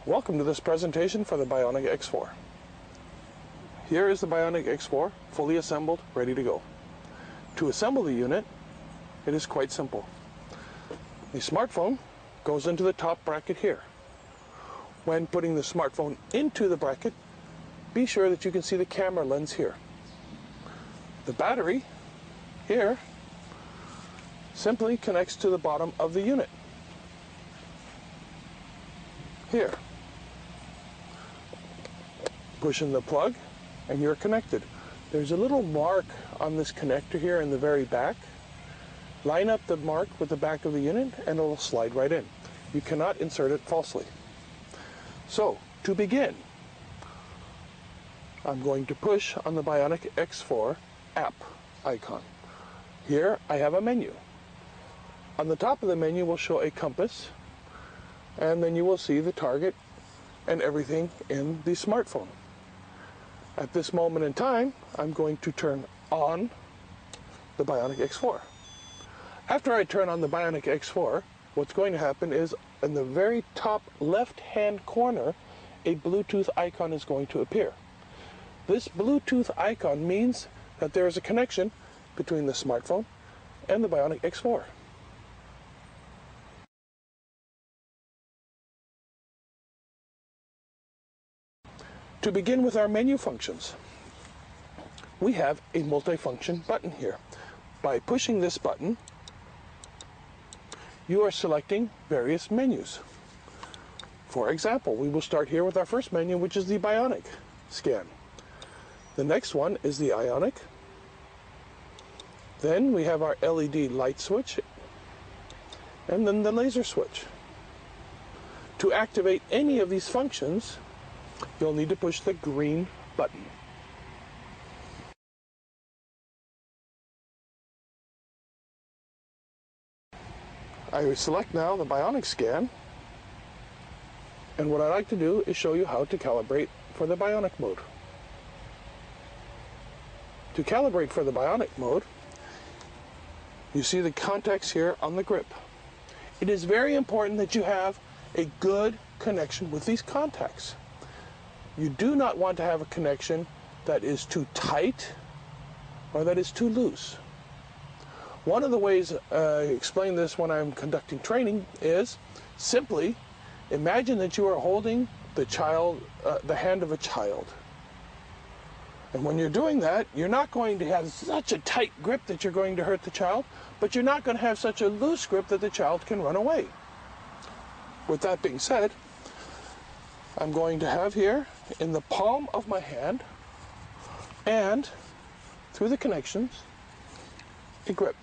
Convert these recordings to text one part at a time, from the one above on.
Welcome to this presentation for the Bionic X4. Here is the Bionic X4, fully assembled, ready to go. To assemble the unit, it is quite simple. The smartphone goes into the top bracket here. When putting the smartphone into the bracket, be sure that you can see the camera lens here. The battery here simply connects to the bottom of the unit. Here. Push in the plug and you're connected. There's a little mark on this connector here in the very back. Line up the mark with the back of the unit and it'll slide right in. You cannot insert it falsely. So, to begin, I'm going to push on the Bionic X4 app icon. Here I have a menu. On the top of the menu will show a compass, and then you will see the target and everything in the smartphone. At this moment in time, I'm going to turn on the Bionic X4. After I turn on the Bionic X4, what's going to happen is in the very top left-hand corner, a Bluetooth icon is going to appear. This Bluetooth icon means that there is a connection between the smartphone and the Bionic X4. To begin with our menu functions, we have a multifunction button here. By pushing this button, you are selecting various menus. For example, we will start here with our first menu, which is the Bionic scan. The next one is the Ionic. Then we have our LED light switch, and then the laser switch. To activate any of these functions, you'll need to push the green button. I select now the Bionic scan, and what I like to do is show you how to calibrate for the Bionic mode. To calibrate for the Bionic mode, you see the contacts here on the grip. It is very important that you have a good connection with these contacts. You do not want to have a connection that is too tight or that is too loose. One of the ways I explain this when I'm conducting training is simply imagine that you are holding the hand of a child. And when you're doing that, you're not going to have such a tight grip that you're going to hurt the child, but you're not going to have such a loose grip that the child can run away. With that being said, I'm going to have here in the palm of my hand and through the connections a grip.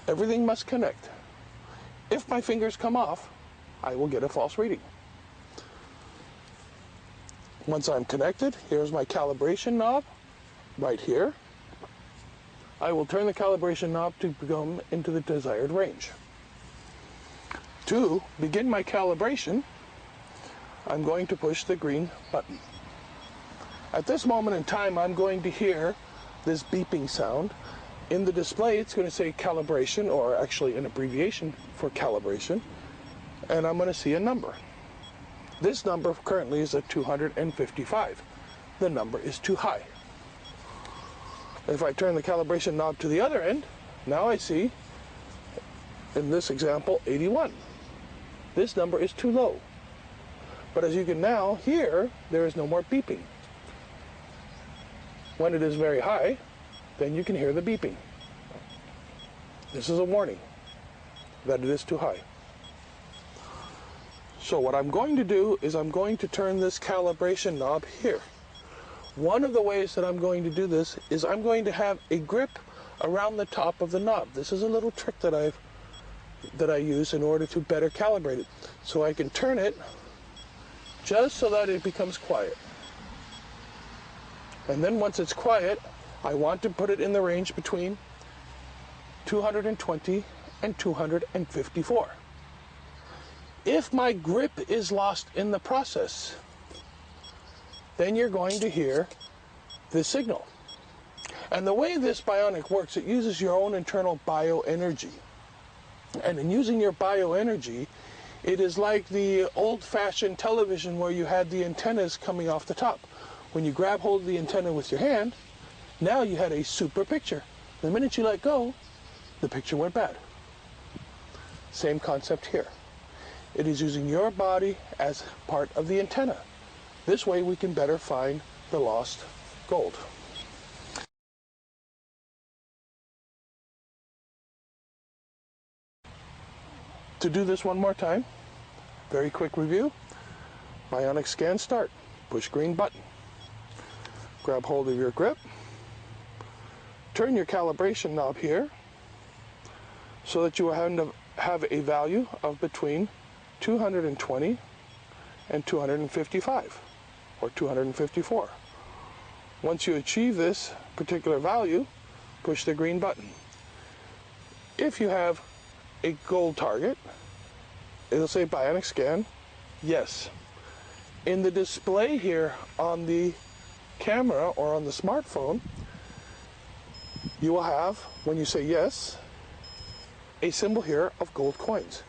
Everything must connect. If my fingers come off, I will get a false reading. Once I'm connected, here's my calibration knob right here. I will turn the calibration knob to come into the desired range. To begin my calibration, I'm going to push the green button. At this moment in time, I'm going to hear this beeping sound. In the display, it's going to say calibration, or actually an abbreviation for calibration, and I'm going to see a number. This number currently is at 255. The number is too high. If I turn the calibration knob to the other end, now I see, in this example, 81. This number is too low. But as you can now hear, there is no more beeping. When it is very high, then you can hear the beeping. This is a warning that it is too high. So what I'm going to do is I'm going to turn this calibration knob here. One of the ways that I'm going to do this is I'm going to have a grip around the top of the knob. This is a little trick that I use in order to better calibrate it. So I can turn it just so that it becomes quiet. And then once it's quiet, I want to put it in the range between 220 and 254. If my grip is lost in the process, then you're going to hear the signal. And the way this Bionic works, it uses your own internal bioenergy. And in using your bioenergy, It is like the old-fashioned television where you had the antennas coming off the top. When you grab hold of the antenna with your hand, now you had a super picture. The minute you let go, the picture went bad. Same concept here. It is using your body as part of the antenna. This way we can better find the lost gold. To do this one more time, very quick review. Bionic scan start. Push green button. Grab hold of your grip. Turn your calibration knob here so that you will have a value of between 220 and 255 or 254. Once you achieve this particular value, push the green button. If you have a gold target, it'll say Bionic scan, yes. In the display here on the camera or on the smartphone, you will have, when you say yes, a symbol here of gold coins.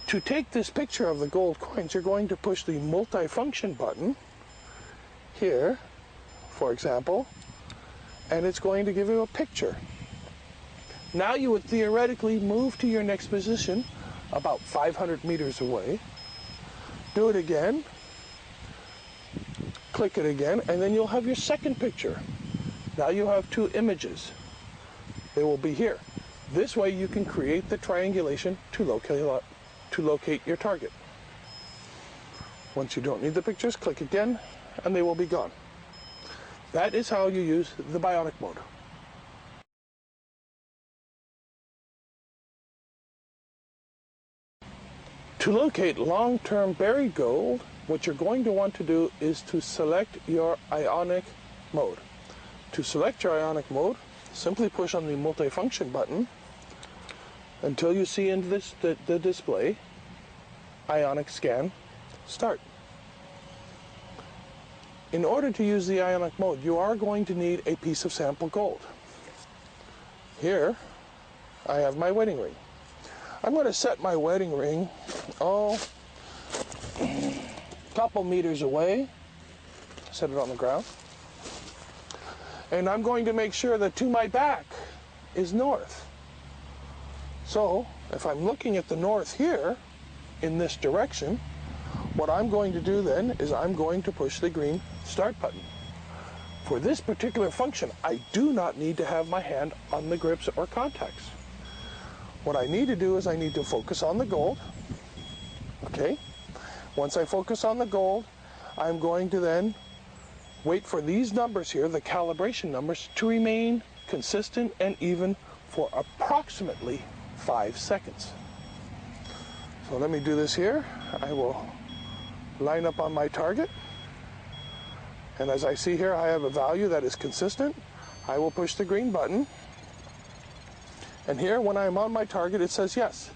To take this picture of the gold coins, you're going to push the multifunction button here, for example, and it's going to give you a picture. Now you would theoretically move to your next position about 500 meters away. Do it again. Click it again, and then you'll have your second picture. Now you have two images. They will be here. This way you can create the triangulation to locate your target. Once you don't need the pictures, click again, and they will be gone. That is how you use the Bionic mode. To locate long-term buried gold, what you're going to want to do is to select your Ionic mode. To select your Ionic mode, simply push on the multifunction button until you see in the display Ionic scan start. In order to use the Ionic mode, you are going to need a piece of sample gold. Here, I have my wedding ring. I'm going to set my wedding ring, a couple meters away. Set it on the ground. And I'm going to make sure that to my back is north. So, if I'm looking at the north here, in this direction, what I'm going to do then is I'm going to push the green start button. For this particular function, I do not need to have my hand on the grips or contacts. What I need to do is I need to focus on the gold. Okay? Once I focus on the gold, I'm going to then wait for these numbers here, the calibration numbers, to remain consistent and even for approximately 5 seconds. So let me do this here. I will line up on my target. And as I see here, I have a value that is consistent. I will push the green button. And here, when I'm on my target, it says yes.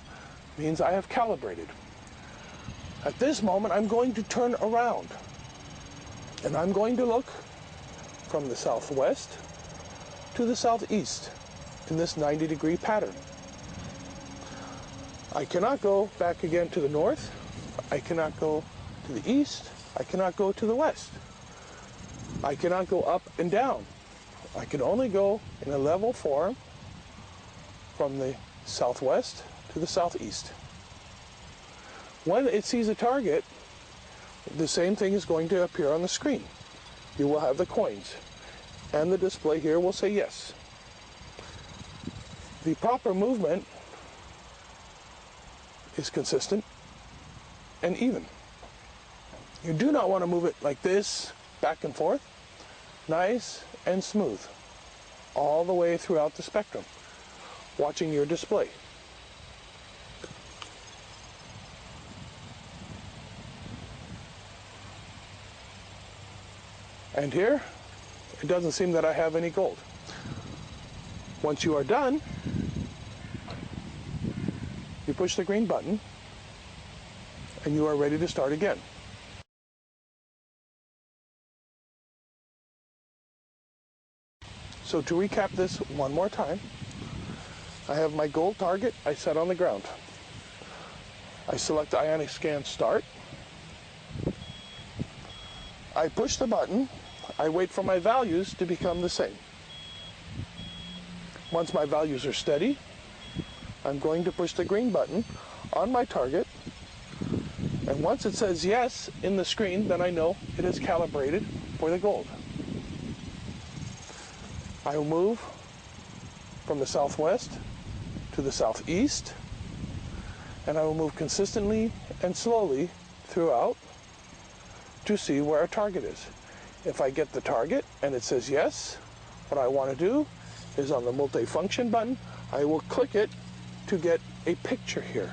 Means I have calibrated. At this moment, I'm going to turn around. And I'm going to look from the southwest to the southeast in this 90-degree pattern. I cannot go back again to the north. I cannot go to the east. I cannot go to the west. I cannot go up and down. I can only go in a level form from the southwest to the southeast. When it sees a target, the same thing is going to appear on the screen. You will have the coins, and the display here will say yes. The proper movement is consistent and even. You do not want to move it like this, back and forth. Nice and smooth, all the way throughout the spectrum, watching your display. And here, it doesn't seem that I have any gold. Once you are done, you push the green button, and you are ready to start again. So to recap this one more time, I have my gold target I set on the ground. I select Ionic Scan Start. I push the button. I wait for my values to become the same. Once my values are steady, I'm going to push the green button on my target. And once it says yes in the screen, then I know it is calibrated for the gold. I will move from the southwest to the southeast, and I will move consistently and slowly throughout to see where our target is. If I get the target and it says yes, what I want to do is on the multifunction button, I will click it to get a picture here.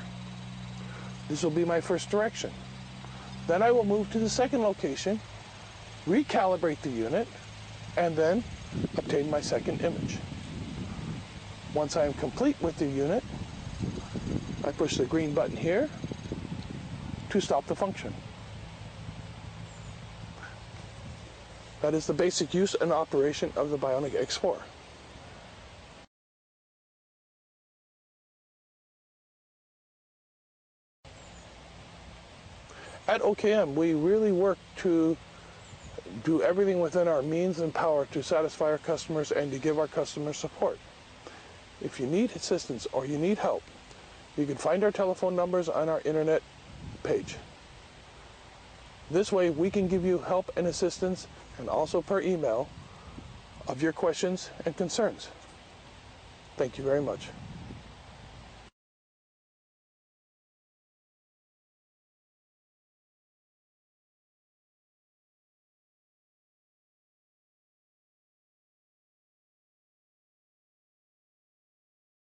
This will be my first direction. Then I will move to the second location, recalibrate the unit, and then obtain my second image. Once I am complete with the unit, I push the green button here to stop the function. That is the basic use and operation of the Bionic X4. At OKM, we really work to do everything within our means and power to satisfy our customers and to give our customers support. If you need assistance or you need help, you can find our telephone numbers on our internet page. This way we can give you help and assistance, and also per email, of your questions and concerns. Thank you very much.